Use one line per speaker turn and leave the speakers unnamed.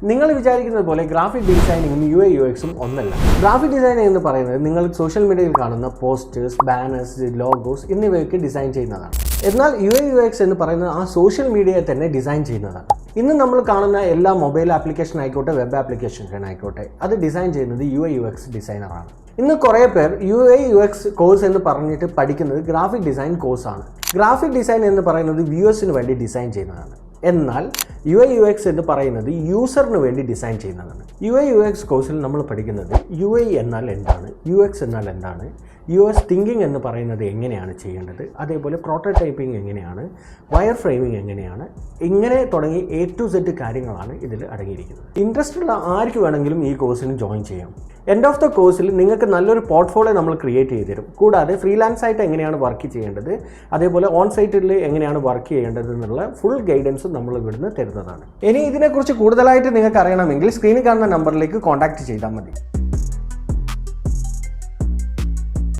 നിങ്ങൾ വിചാരിക്കുന്നത് പോലെ ഗ്രാഫിക് ഡിസൈനിങ്ങും UI UXും ഒന്നല്ല. ഗ്രാഫിക് ഡിസൈനിങ് എന്ന് പറയുന്നത് നിങ്ങൾ സോഷ്യൽ മീഡിയയിൽ കാണുന്ന പോസ്റ്റേഴ്സ്, ബാനേഴ്സ്, ലോഗോസ് എന്നിവയൊക്കെ ഡിസൈൻ ചെയ്യുന്നതാണ്. എന്നാൽ UI UX എന്ന് പറയുന്നത് ആ സോഷ്യൽ മീഡിയയെ തന്നെ ഡിസൈൻ ചെയ്യുന്നതാണ്. ഇന്ന് നമ്മൾ കാണുന്ന എല്ലാ മൊബൈൽ ആപ്ലിക്കേഷൻ ആയിക്കോട്ടെ, വെബ് ആപ്ലിക്കേഷൻ ആയിക്കോട്ടെ, അത് ഡിസൈൻ ചെയ്യുന്നത് UI UX ഡിസൈനറാണ്. ഇന്ന് കുറേ പേർ UI UX കോഴ്സ് എന്ന് പറഞ്ഞിട്ട് പഠിക്കുന്നത് ഗ്രാഫിക് ഡിസൈൻ കോഴ്സാണ്. ഗ്രാഫിക് ഡിസൈൻ എന്ന് പറയുന്നത് വ്യൂവേഴ്സിന് വേണ്ടി ഡിസൈൻ ചെയ്യുന്നതാണ്. എന്നാൽ UI UX എന്ന് പറയുന്നത് യൂസറിന് വേണ്ടി ഡിസൈൻ ചെയ്യുന്നതാണ്. UI UX കോഴ്സിൽ നമ്മൾ പഠിക്കുന്നത് UI എന്നാൽ എന്താണ്, UX എന്നാൽ എന്താണ്, UX തിങ്കിങ് എന്ന് പറയുന്നത് എങ്ങനെയാണ് ചെയ്യേണ്ടത്, അതേപോലെ പ്രോട്ടോടൈപ്പിംഗ് എങ്ങനെയാണ്, വയർ ഫ്രെയിമിംഗ് എങ്ങനെയാണ്, ഇങ്ങനെ തുടങ്ങി A to Z കാര്യങ്ങളാണ് ഇതിൽ അടങ്ങിയിരിക്കുന്നത്. ഇൻട്രസ്റ്റ് ഉള്ള ആർക്ക് വേണമെങ്കിലും ഈ കോഴ്സിന് ജോയിൻ ചെയ്യാം. എൻഡ് ഓഫ് ദ കോഴ്സിൽ നിങ്ങൾക്ക് നല്ലൊരു പോർട്ട്ഫോളിയോ നമ്മൾ ക്രിയേറ്റ് ചെയ്ത് തരും. കൂടാതെ ഫ്രീലാൻസ് ആയിട്ട് എങ്ങനെയാണ് വർക്ക് ചെയ്യേണ്ടത്, അതേപോലെ ഓൺ സൈറ്റിൽ എങ്ങനെയാണ് വർക്ക് ചെയ്യേണ്ടത് എന്നുള്ള ഫുൾ ഗൈഡൻസും നമ്മൾ ഇവിടുന്ന് തരുന്നതാണ്. ഇനി ഇതിനെക്കുറിച്ച് കൂടുതലായിട്ട് നിങ്ങൾക്ക് അറിയണമെങ്കിൽ സ്ക്രീനിൽ കാണുന്ന നമ്പറിലേക്ക് കോൺടാക്ട് ചെയ്താൽ മതി.